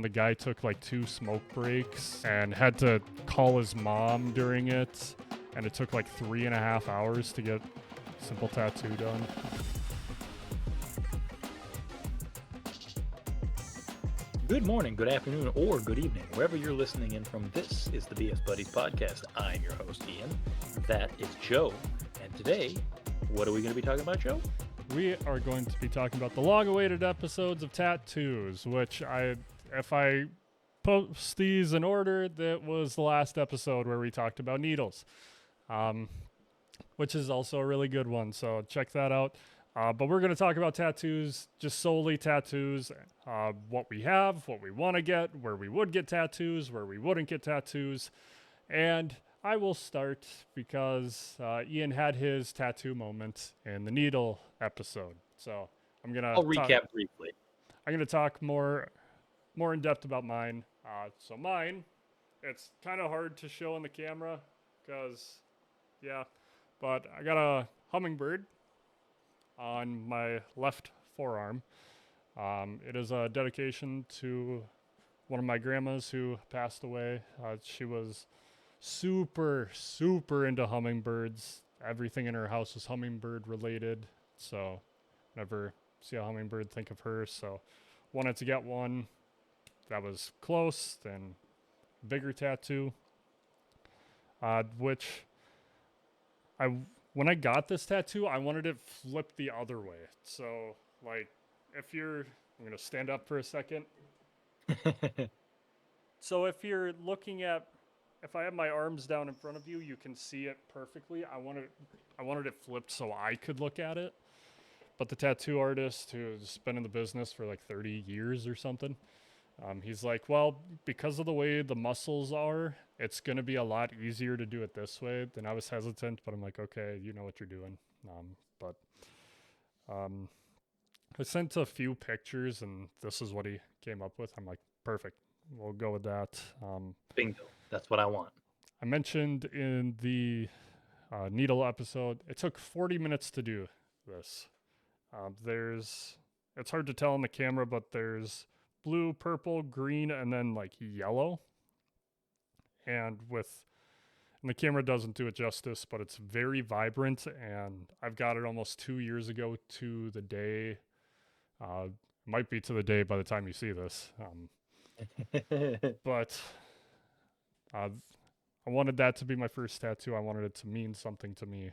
The guy took like 2 smoke breaks and had to call his mom during it, and it took like 3.5 hours to get a simple tattoo done. Good morning, good afternoon, or good evening, wherever you're listening in from. This is the BS Buddies podcast. I'm your host, Ian. That is Joe. And today, what are we going to be talking about, Joe? We are going to be talking about the long-awaited episodes of Tattoos, which if I post these in order, that was the last episode where we talked about needles, which is also a really good one, so check that out. But we're going to talk about tattoos, just solely tattoos, what we have, what we want to get, where we would get tattoos, where we wouldn't get tattoos. And I will start because Ian had his tattoo moment in the needle episode. So I'll recap briefly. I'm going to talk more in depth about mine. So mine, it's kind of hard to show on the camera because, but I got a hummingbird on my left forearm. It is a dedication to one of my grandmas who passed away. She was super into hummingbirds. Everything in her house was hummingbird related. So whenever I see a hummingbird, think of her. So wanted to get one that was close, then bigger tattoo. Which when I got this tattoo, I wanted it flipped the other way. So, like, I'm going to stand up for a second. So if you're looking at, if I have my arms down in front of you, you can see it perfectly. I wanted it flipped so I could look at it. But the tattoo artist, who's been in the business for like 30 years or something, he's like, well, because of the way the muscles are, it's going to be a lot easier to do it this way. Then I was hesitant, but I'm like, okay, you know what you're doing. I sent a few pictures, and this is what he came up with. I'm like, perfect. We'll go with that. Bingo. That's what I want. I mentioned in the needle episode, it took 40 minutes to do this. It's hard to tell on the camera, but there's blue, purple, green, and then like yellow. And the camera doesn't do it justice, but it's very vibrant. And I've got it almost 2 years ago to the day. Might be to the day by the time you see this. But I wanted that to be my first tattoo. I wanted it to mean something to me.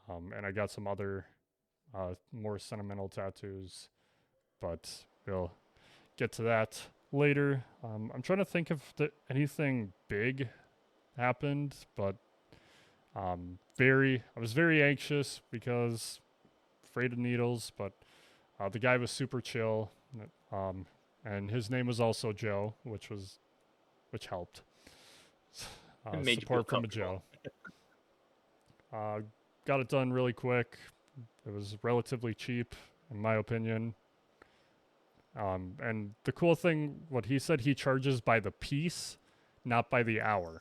And I got some other more sentimental tattoos, but we'll get to that later. I'm trying to think if anything big happened, but I was very anxious because afraid of needles, but the guy was super chill, and his name was also Joe, which helped. Support from a Joe. Got it done really quick. It was relatively cheap, in my opinion. And the cool thing, what he said, he charges by the piece, not by the hour.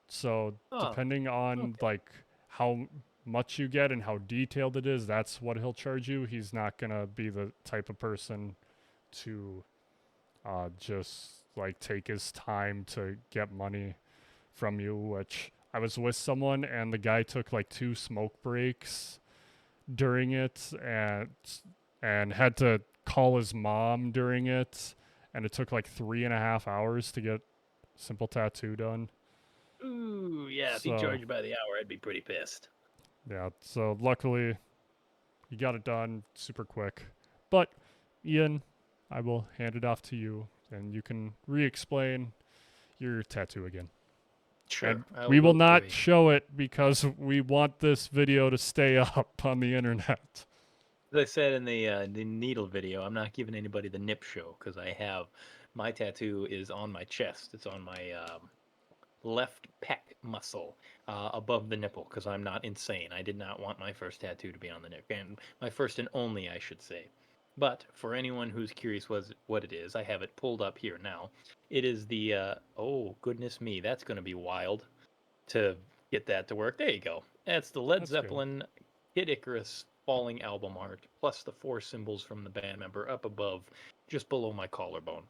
So depending on like how much you get and how detailed it is, that's what he'll charge you. He's not gonna be the type of person to just like take his time to get money from you, which I was with someone and the guy took like 2 smoke breaks during it and had to call his mom during it, and it took like 3.5 hours to get a simple tattoo done. Ooh, yeah, if he charged by the hour, I'd be pretty pissed. Yeah, so luckily you got it done super quick. But Ian, I will hand it off to you and you can re-explain your tattoo again. Sure. We will not show it because we want this video to stay up on the internet. As I said in the needle video, I'm not giving anybody the nip show because my tattoo is on my chest. It's on my left pec muscle above the nipple because I'm not insane. I did not want my first tattoo to be on the nipple, and my first and only, I should say. But for anyone who's curious what it is, I have it pulled up here now. It is the, oh, goodness me, that's going to be wild to get that to work. There you go. That's the Led Zeppelin Kid Icarus falling album art, plus the 4 symbols from the band member up above, just below my collarbone.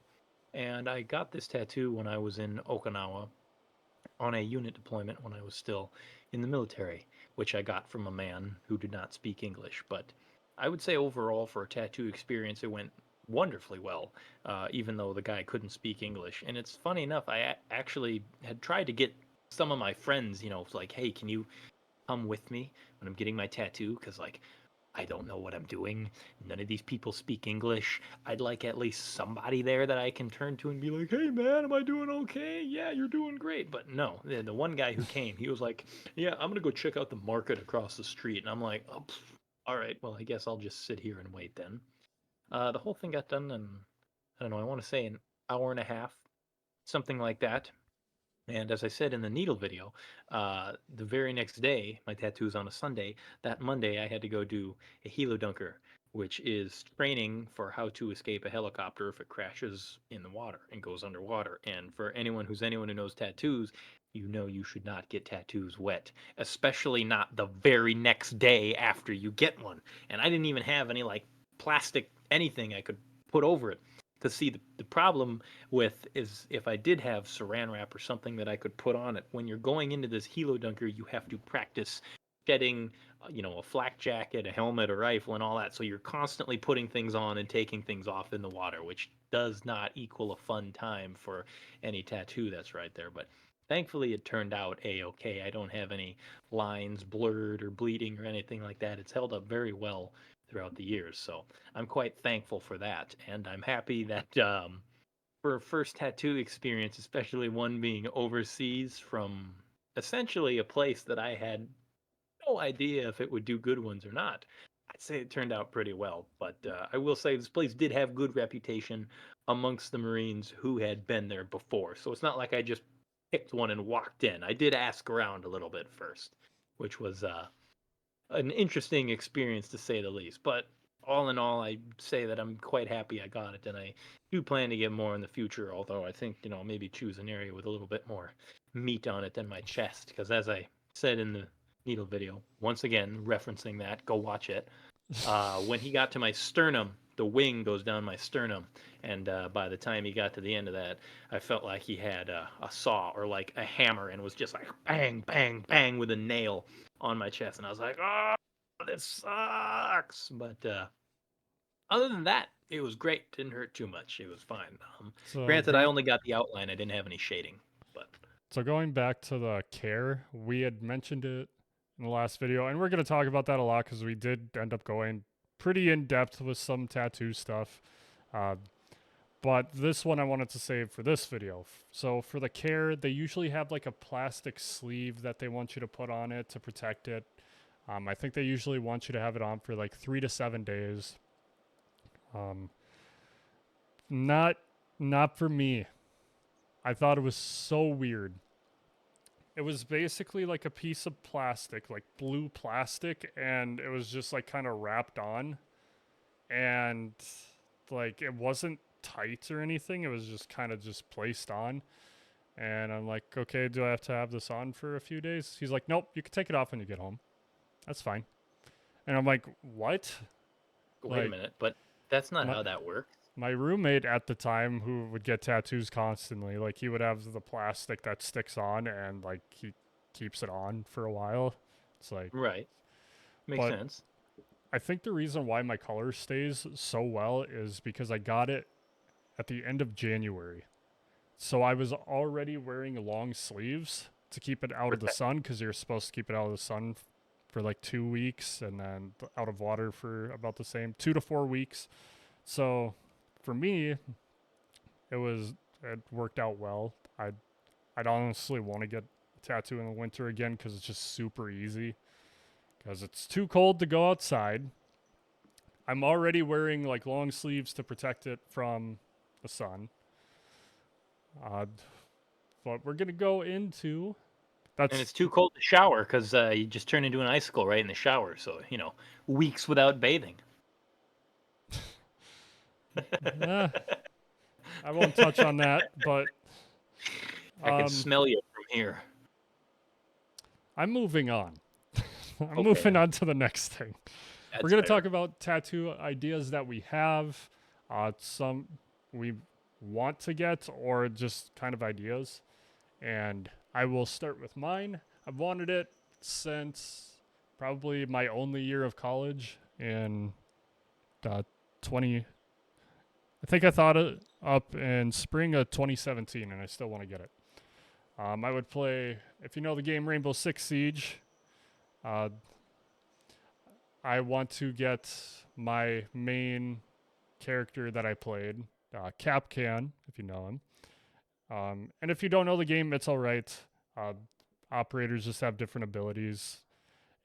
And I got this tattoo when I was in Okinawa on a unit deployment when I was still in the military, which I got from a man who did not speak English. But I would say overall, for a tattoo experience, it went wonderfully well, even though the guy couldn't speak English. And it's funny enough, actually had tried to get some of my friends, like, hey, can you come with me when I'm getting my tattoo? Because, like, I don't know what I'm doing. None of these people speak English. I'd like at least somebody there that I can turn to and be like, "Hey man, am I doing okay? Yeah, you're doing great." But no, the one guy who came, he was like, "Yeah, I'm gonna go check out the market across the street." And I'm like, "Oh, all right. Well, I guess I'll just sit here and wait then." The whole thing got done in, I don't know, I want to say an hour and a half, something like that. And as I said in the needle video, the very next day, my tattoo is on a Sunday. That Monday, I had to go do a helo dunker, which is training for how to escape a helicopter if it crashes in the water and goes underwater. And for anyone who knows tattoos, you know you should not get tattoos wet, especially not the very next day after you get one. And I didn't even have any like plastic anything I could put over it. Because see, the problem with is if I did have saran wrap or something that I could put on it, when you're going into this helo dunker, you have to practice shedding, a flak jacket, a helmet, a rifle, and all that. So you're constantly putting things on and taking things off in the water, which does not equal a fun time for any tattoo that's right there. But thankfully, it turned out a-okay. I don't have any lines blurred or bleeding or anything like that. It's held up very well throughout the years. So I'm quite thankful for that, and I'm happy that for a first tattoo experience, especially one being overseas from essentially a place that I had no idea if it would do good ones or not. I'd say it turned out pretty well, but I will say this place did have good reputation amongst the Marines who had been there before. So it's not like I just picked one and walked in. I did ask around a little bit first, which was an interesting experience to say the least. But all in all, I say that I'm quite happy I got it, and I do plan to get more in the future. Although I think maybe choose an area with a little bit more meat on it than my chest, because as I said in the needle video, once again referencing that, go watch it. When he got to my sternum, the wing goes down my sternum, and by the time he got to the end of that, I felt like he had a saw or like a hammer and was just like bang, bang, bang with a nail on my chest, and I was like, "Oh, this sucks." But other than that, it was great. Didn't hurt too much. It was fine. So Granted, I only got the outline. I didn't have any shading, but going back to the care, we had mentioned it in the last video, and we're gonna talk about that a lot because we did end up going pretty in depth with some tattoo stuff. Uh, but this one I wanted to save for this video. So for the care, they usually have like a plastic sleeve that they want you to put on it to protect it. I think they usually want you to have it on for like 3 to 7 days. Um, not not for me. I thought it was so weird. It was basically like a piece of plastic, like blue plastic, and it was just like kind of wrapped on, and like it wasn't tight or anything. It was just kind of just placed on. And I'm like, okay, do I have to have this on for a few days? He's like, nope, you can take it off when you get home. That's fine. And I'm like, what? wait a Like minute. But that's not my how that works. my roommate at the time who would get tattoos constantly, like he would have the plastic that sticks on and like he keeps it on for a while. It's like, Right. Makes but sense. I think the reason why my color stays so well is because I got it at the end of January. So I was already wearing long sleeves to keep it out of the Protect. sun because you're supposed to keep it out of the sun for like 2 weeks and then out of water for about the same 2 to 4 weeks. So for me, it worked out well. I'd honestly want to get a tattoo in the winter again because it's just super easy. Because it's too cold to go outside. I'm already wearing like long sleeves to protect it from the sun. Uh, but we're gonna go into And that's it's too cold to shower because you just turn into an icicle right in the shower. So, weeks without bathing. eh, I won't touch on that, but I can um, smell you from here. I'm moving on. I'm moving Okay, on to the next thing. We're that's gonna talk fair. about tattoo ideas that we have. Some we want to get or just kind of ideas. And I will start with mine. I've wanted it since probably my only year of college in 20. I think I thought it up in spring of 2017, and I still want to get it. I would play, if you know the game Rainbow Six Siege, uh, I want to get my main character that I played, Capcan, if you know him. And if you don't know the game, it's all right. Uh, Operators just have different abilities,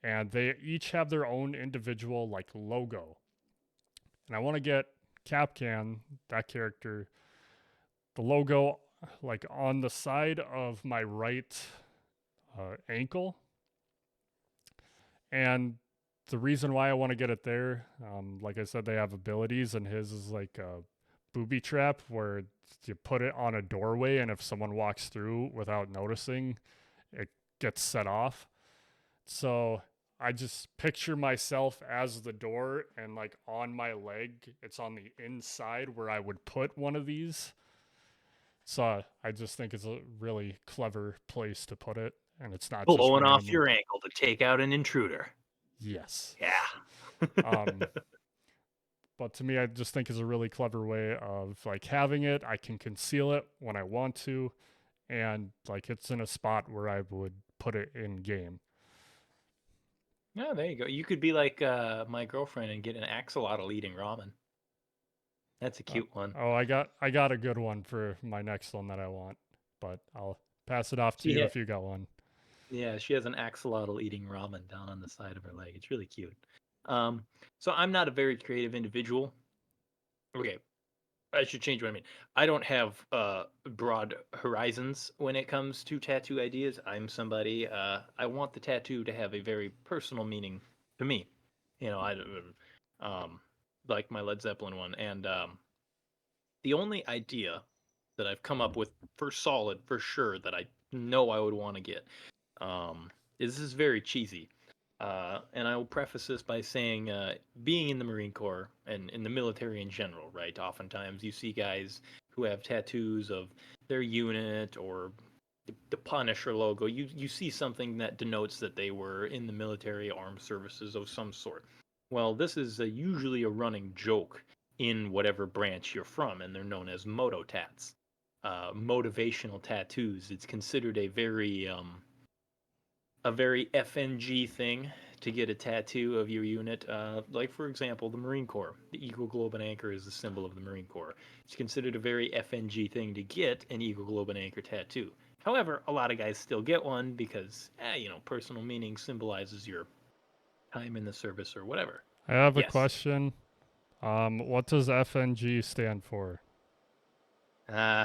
and they each have their own individual like logo. And I want to get Capcan, that character, the logo like on the side of my right ankle. And the reason why I want to get it there, like I said, they have abilities, and his is like a booby trap where you put it on a doorway, and if someone walks through without noticing, it gets set off. So I just picture myself as the door, and like on my leg, it's on the inside where I would put one of these. So I just think it's a really clever place to put it, and it's not just Blowing off randomly. your ankle to take out an intruder. Yes. Yeah. Um, but to me, I just think is a really clever way of like having it. I can conceal it when I want to, and like it's in a spot where I would put it in game. Yeah, there you go. You could be like my girlfriend and get an axolotl eating ramen. That's a Uh, cute one. oh, I got a good one for my next one that I want, but I'll pass it off to She you ha- if you got one. yeah, she has an axolotl eating ramen down on the side of her leg. It's really cute. Um, so I'm not a very creative individual. Okay, I should change what I mean. I don't have broad horizons when it comes to tattoo ideas. I'm somebody. I want the tattoo to have a very personal meaning to me. You know, um, like my Led Zeppelin one, and the only idea that I've come up with for solid, for sure, that I know I would want to get, um, is this is very cheesy. And I will preface this by saying, being in the Marine Corps and in the military in general, right? Oftentimes you see guys who have tattoos of their unit or the Punisher logo. You see something that denotes that they were in the military armed services of some sort. Well, this is usually a running joke in whatever branch you're from, and they're known as moto tats, motivational tattoos. It's considered a very FNG thing to get a tattoo of your unit. Like, for example, the Marine Corps. The Eagle Globe and Anchor is the symbol of the Marine Corps. It's considered a very FNG thing to get an Eagle Globe and Anchor tattoo. However, a lot of guys still get one because, personal meaning symbolizes your time in the service or whatever. I have a Yes. question. What does FNG stand for? Uh,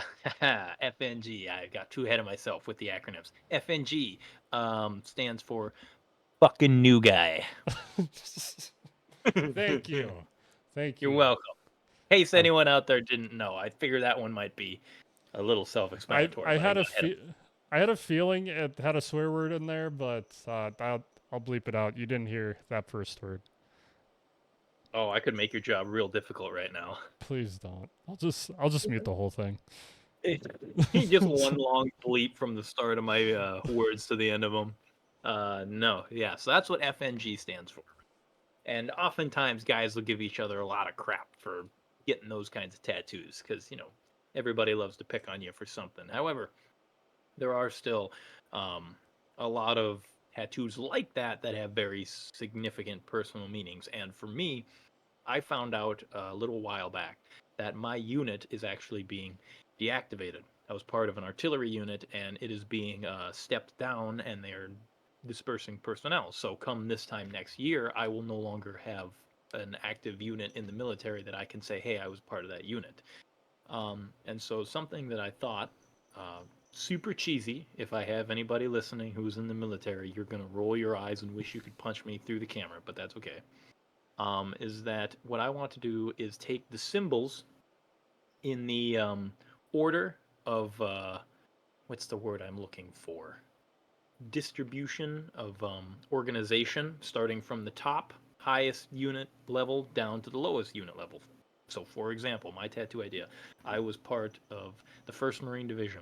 FNG. I got too ahead of myself with the acronyms. FNG stands for fucking new guy. Thank you, thank You're you. welcome. In case Uh, anyone out there didn't know, I figured that one might be a little I self-explanatory, I but I had a got ahead of. I had a feeling it had a swear word in there, but I'll bleep it out. You didn't hear that first word. Oh, I could make your job real difficult right now. Please don't. I'll just mute the whole thing. Just one long bleep from the start of my words to the end of them. No, yeah. So that's what FNG stands for. And oftentimes, guys will give each other a lot of crap for getting those kinds of tattoos because everybody loves to pick on you for something. However, there are still um, a lot of tattoos like that have very significant personal meanings. And for me, I found out a little while back that my unit is actually being deactivated. I was part of an artillery unit, and it is being stepped down, and they're dispersing personnel. So, come this time next year, I will no longer have an active unit in the military that I can say, hey, I was part of that unit. And so, something that I thought uh, super cheesy. If I have anybody listening who's in the military, you're going to roll your eyes and wish you could punch me through the camera, but that's okay. Is that what I want to do is take the symbols in the order of what's the word I'm looking for? Distribution of organization, starting from the top highest unit level down to the lowest unit level. So, for example, my tattoo idea, I was part of the 1st Marine Division.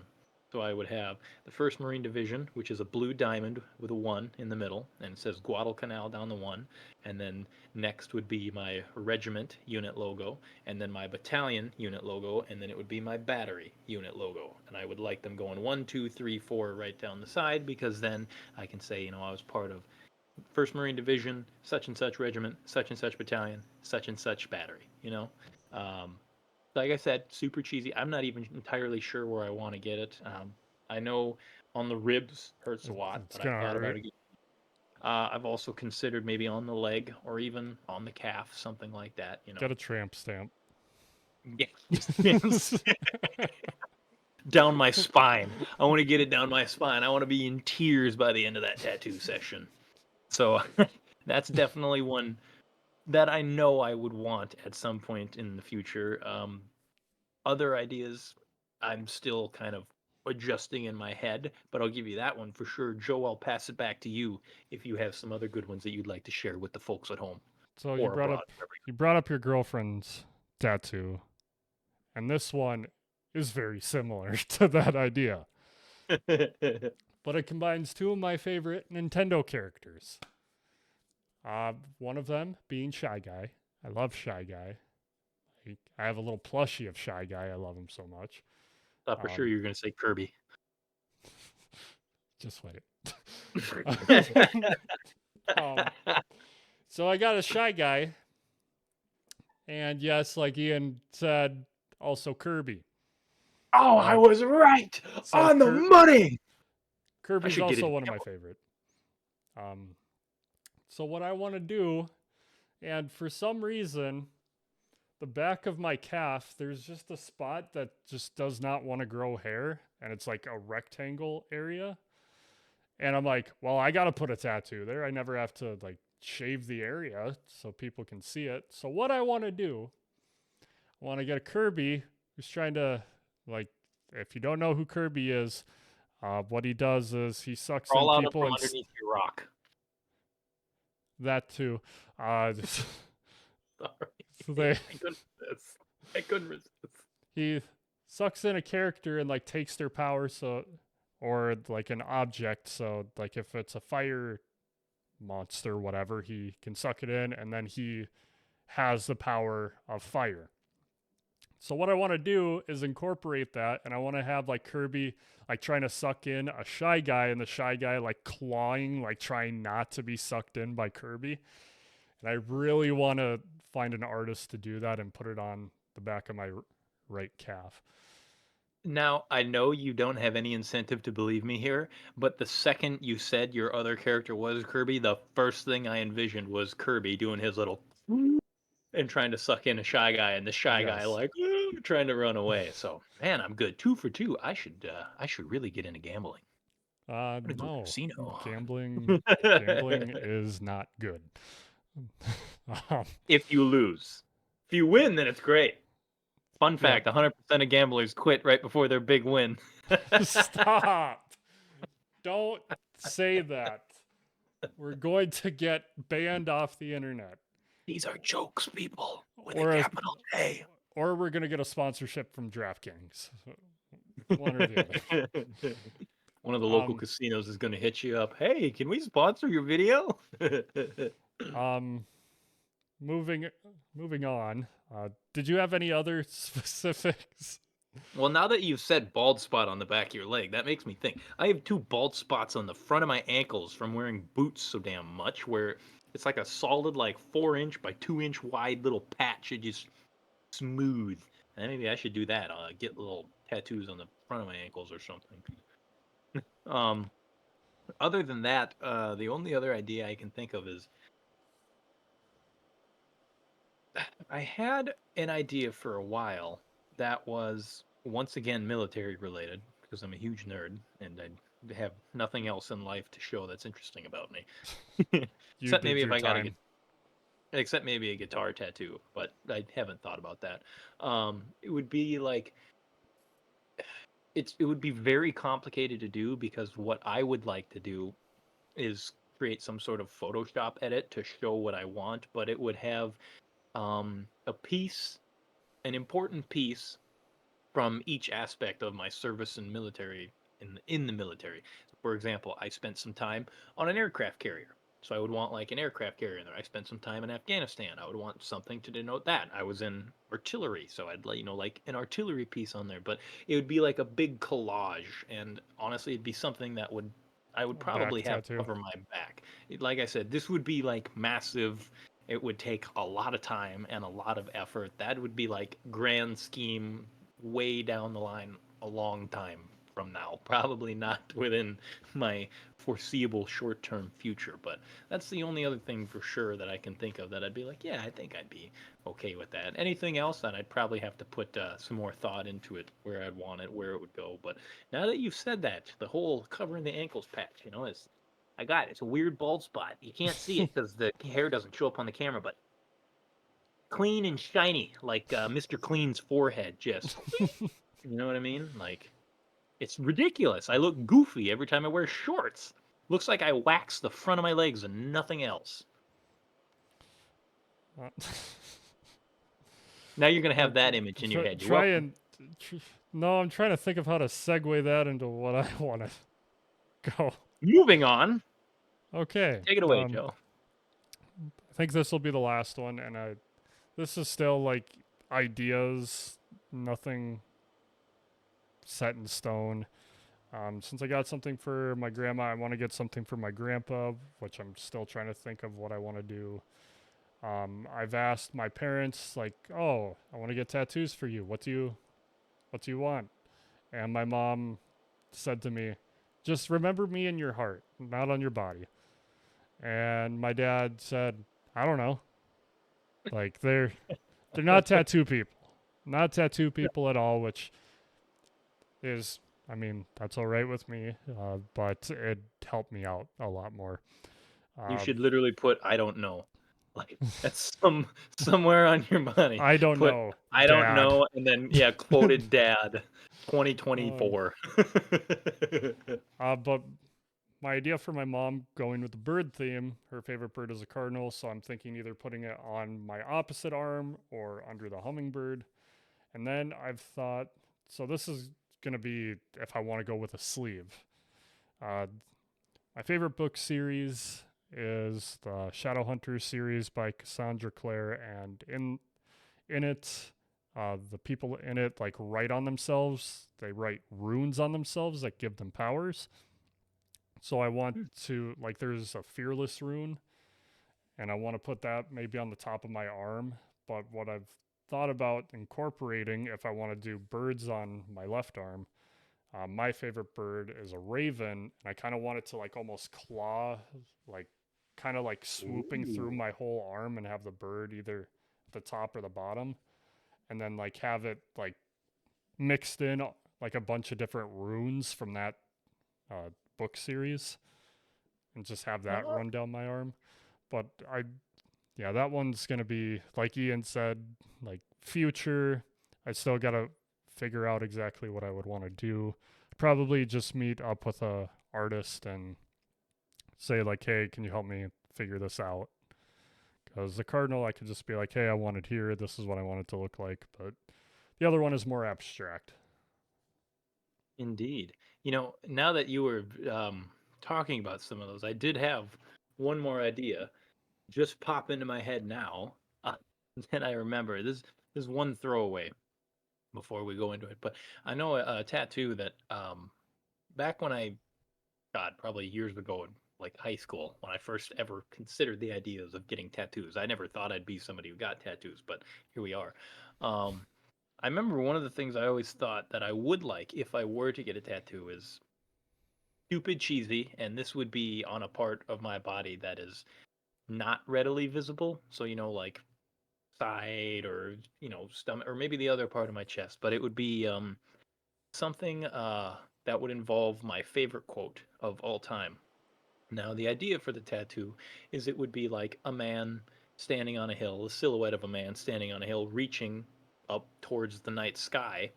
So I would have the 1st Marine Division, which is a blue diamond with a 1 in the middle, and it says Guadalcanal down the 1. And then next would be my regiment unit logo, and then my battalion unit logo, and then it would be my battery unit logo. And I would like them going 1, 2, 3, 4 right down the side, because then I can say, I was part of 1st Marine Division, such and such regiment, such and such battalion, such and such battery. Um, like I said, super cheesy. I'm not even entirely sure where I want to get it. I know on the ribs hurts a lot, It's but I gonna thought about hurt. it. I've also considered maybe on the leg or even on the calf, something like that. Get a tramp stamp. Yes. Down my spine. I want to get it down my spine. I want to be in tears by the end of that tattoo session. So that's definitely one that I know I would want at some point in the future. Other ideas, I'm still kind of adjusting in my head, but I'll give you that one for sure. Joe, I'll pass it back to you if you have some other good ones that you'd like to share with the folks at home So or abroad. you brought up your girlfriend's tattoo, and this one is very similar to that idea. But it combines two of my favorite Nintendo characters. One of them being Shy Guy. I love Shy Guy. I have a little plushie of Shy Guy. I love him so much. Thought for sure you were going to say Kirby. Just wait. um, so I got a Shy Guy, and yes, like Ian said, also Kirby. Oh, I was right So on the money. I Kirby's should get also it. one of my favorite. So what I want to do, and for some reason, the back of my calf, there's just a spot that just does not want to grow hair, and it's like a rectangle area. And I'm like, well, I got to put a tattoo there. I never have to like shave the area so people can see it. So what I want to do, I want to get a Kirby who's trying to like, if you don't know who Kirby is, what he does is he sucks in Crawl out people from and underneath your rock. that too. Uh, so Sorry. they I couldn't resist. he sucks in a character and like takes their power, so or like an object, so like if it's a fire monster whatever, he can suck it in and then he has the power of fire. So what I want to do is incorporate that, and I want to have like Kirby like trying to suck in a Shy Guy, and the Shy Guy like clawing, like trying not to be sucked in by Kirby. And I really want to find an artist to do that and put it on the back of my right calf. Now, I know you don't have any incentive to believe me here, but the second you said your other character was Kirby, the first thing I envisioned was Kirby doing his little and trying to suck in a Shy Guy, and the Shy Guy Yes. like trying to run away. So, man, I'm good. 2 for 2. I should really get into gambling. I'm gonna go to the No, casino. gambling is not good. um, If you lose, if you win, then it's great. Fun yeah, fact: 100% of gamblers quit right before their big win. stop. Don't say that. We're going to get banned off the internet. These are jokes, people, with a Or a, capital J. or we're going to get a sponsorship from DraftKings. One or the other. One of the local Um, casinos is going to hit you up. Hey, can we sponsor your video? um, moving moving on. Did you have any other specifics? Well, now that you've said bald spot on the back of your leg, that makes me think. I have 2 bald spots on the front of my ankles from wearing boots so damn much, where it's like a solid, like 4-inch by 2-inch wide little patch. It just smooth. And maybe I should do that. Get little tattoos on the front of my ankles or something. Um, Other than that, the only other idea I can think of is I had an idea for a while that was once again military related because I'm a huge nerd and I have nothing else in life to show that's interesting about me. You did your If I got time. except maybe a guitar tattoo, but I haven't thought about that. It would be like it would be very complicated to do because what I would like to do is create some sort of Photoshop edit to show what I want, but it would have a piece an important piece from each aspect of my service and military in the military. For example, I spent some time on an aircraft carrier. So I would want like an aircraft carrier in there. I spent some time in Afghanistan. I would want something to denote that. I was in artillery, so I'd let like an artillery piece on there. But it would be like a big collage, and honestly, it'd be something that would I would A back probably have tattoo. cover my back. Like I said, this would be like massive. It would take a lot of time and a lot of effort. That would be like grand scheme way down the line a long time from now. Probably not within my foreseeable short term future, but that's the only other thing for sure that I can think of that I'd be like, yeah, I think I'd be okay with that. Anything else, that I'd probably have to put some more thought into it, where I'd want it, where it would go. But now that you've said that, the whole covering the ankles patch, is I got it. It's a weird bald spot. You can't see it because the hair doesn't show up on the camera, but clean and shiny, like Mr. Clean's forehead. Just, you know what I mean? Like, it's ridiculous. I look goofy every time I wear shorts. Looks like I wax the front of my legs and nothing else. Uh, Now you're gonna uh, have that image in your head. You're try welcome. and. Tr- no, I'm trying to think of how to segue that into what I want to go. Moving on. Okay. Take it away, Joe. I think this will be the last one, and this is still like ideas, nothing set in stone. Since I got something for my grandma, I want to get something for my grandpa, which I'm still trying to think of what I want to do. I've asked my parents, like, "Oh, I want to get tattoos for you. What do you want?" And my mom said to me, "Just remember me in your heart, not on your body." And my dad said, "I don't know. Like they're not tattoo people, not tattoo people at all," which is, I mean, that's all right with me, but it helped me out a lot more. You Uh, should literally put "I don't know," like that's somewhere on your body. I don't Put know, "I don't Dad. know" and then yeah, quoted Dad, um, 2024. but my idea for my mom going with the bird theme, her favorite bird is a cardinal, so I'm thinking either putting it on my opposite arm or under the hummingbird. And then I've thought, so this is going to be if I want to go with a sleeve. Uh, my favorite book series is the Shadowhunters series by Cassandra Clare, and in it, the people in it like write on themselves. They write runes on themselves that give them powers. So I want to like there's a fearless rune, and I want to put that maybe on the top of my arm. But what I've thought about incorporating if I want to do birds on my left arm, my favorite bird is a raven, and I kind of want it to like almost claw, like kind of like swooping through Ooh. my whole arm and have the bird either at the top or the bottom, and then like have it like mixed in like a bunch of different runes from that uh, book series, and just have that Oh, run down my arm. But yeah, that one's gonna be like Ian said, like future. I still gotta figure out exactly what I would want to do. Probably just meet up with a artist and say like, hey, can you help me figure this out? Because the cardinal, I could just be like, hey, I want it here. This is what I want it to look like. But the other one is more abstract. indeed. Now that you were talking about some of those, I did have one more idea just pop into my head now. Uh, that I remember. This is one throwaway before we go into it, but I know a tattoo that back when God, probably years ago in like high school, when I first ever considered the ideas of getting tattoos. I never thought I'd be somebody who got tattoos, but here we are. Um, I remember one of the things I always thought that I would like if I were to get a tattoo is stupid cheesy, and this would be on a part of my body that is not readily visible. So, like side or, stomach, or maybe the other part of my chest, but it would be something that would involve my favorite quote of all time. Now, the idea for the tattoo is it would be like a man standing on a hill, a silhouette of a man standing on a hill, reaching up towards the night sky.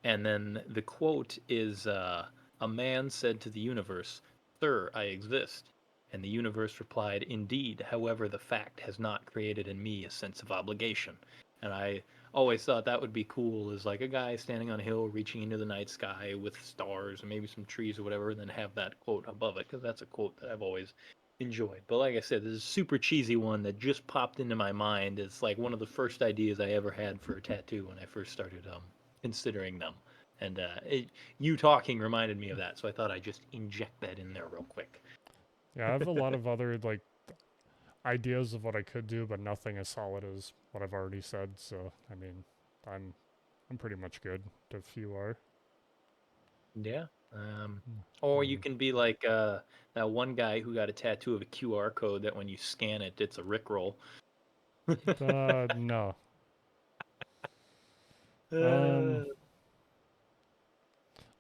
And then the quote is a man said to the universe, "Sir, I exist." And the universe replied, "Indeed, however, the fact has not created in me a sense of obligation." And always thought that would be cool, is like a guy standing on a hill reaching into the night sky with stars and maybe some trees or whatever, and then have that quote above it, because that's a quote that I've always enjoyed. But like I said, this is a super cheesy one that just popped into my mind. It's like one of the first ideas I ever had for a tattoo when I first started considering them. And you talking reminded me of that, so I thought I'd just inject that in there real quick. Yeah, I have a lot of other like ideas of what I could do, but nothing as solid as what I've already said. So I mean, I'm I'm pretty much good if you are. Yeah. Or you Mm. can be like that one guy who got a tattoo of a QR code that when you scan it, it's a Rickroll. No. uh, Um,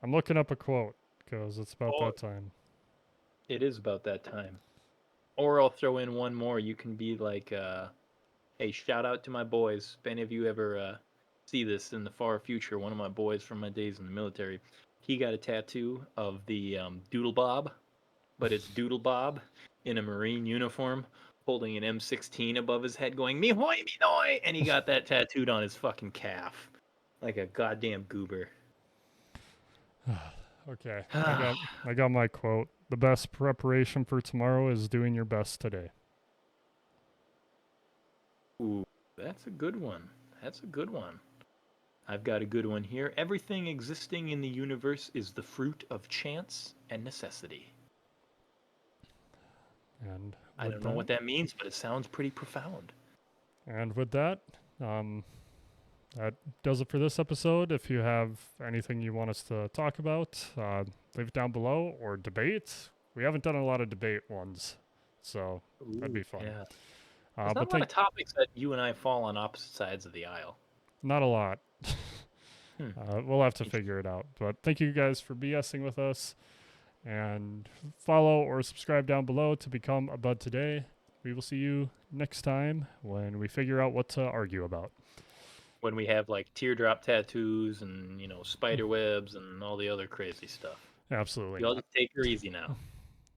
I'm looking up a quote because it's about oh, that time. it is about that time. Or I'll throw in one more. You can be like, hey, shout out to my boys. If any of you ever see this in the far future, one of my boys from my days in the military, he got a tattoo of the Doodle Bob, but it's Doodle Bob in a Marine uniform holding an M16 above his head going, me hoy, me noy! And he got that tattooed on his fucking calf. Like a goddamn goober. Okay, I got my quote. The best preparation for tomorrow is doing your best today. Ooh, that's a good one. That's a good one. I've got a good one here. Everything existing in the universe is the fruit of chance and necessity. And I with don't know that, what that means, but it sounds pretty profound. and with that, um, that does it for this episode. If you have anything you want us to talk about, leave it down below or debate. We haven't done a lot of debate ones, so that'd Ooh, be fun. yeah. There's not But a lot think of topics that you and I fall on opposite sides of the aisle. not a lot. Hmm. We'll have to figure it out. But thank you guys for BSing with us, and follow or subscribe down below to become a Bud today. We will see you next time when we figure out what to argue about. When we have like teardrop tattoos and, spider webs and all the other crazy stuff. Absolutely Y'all not. just take her easy now.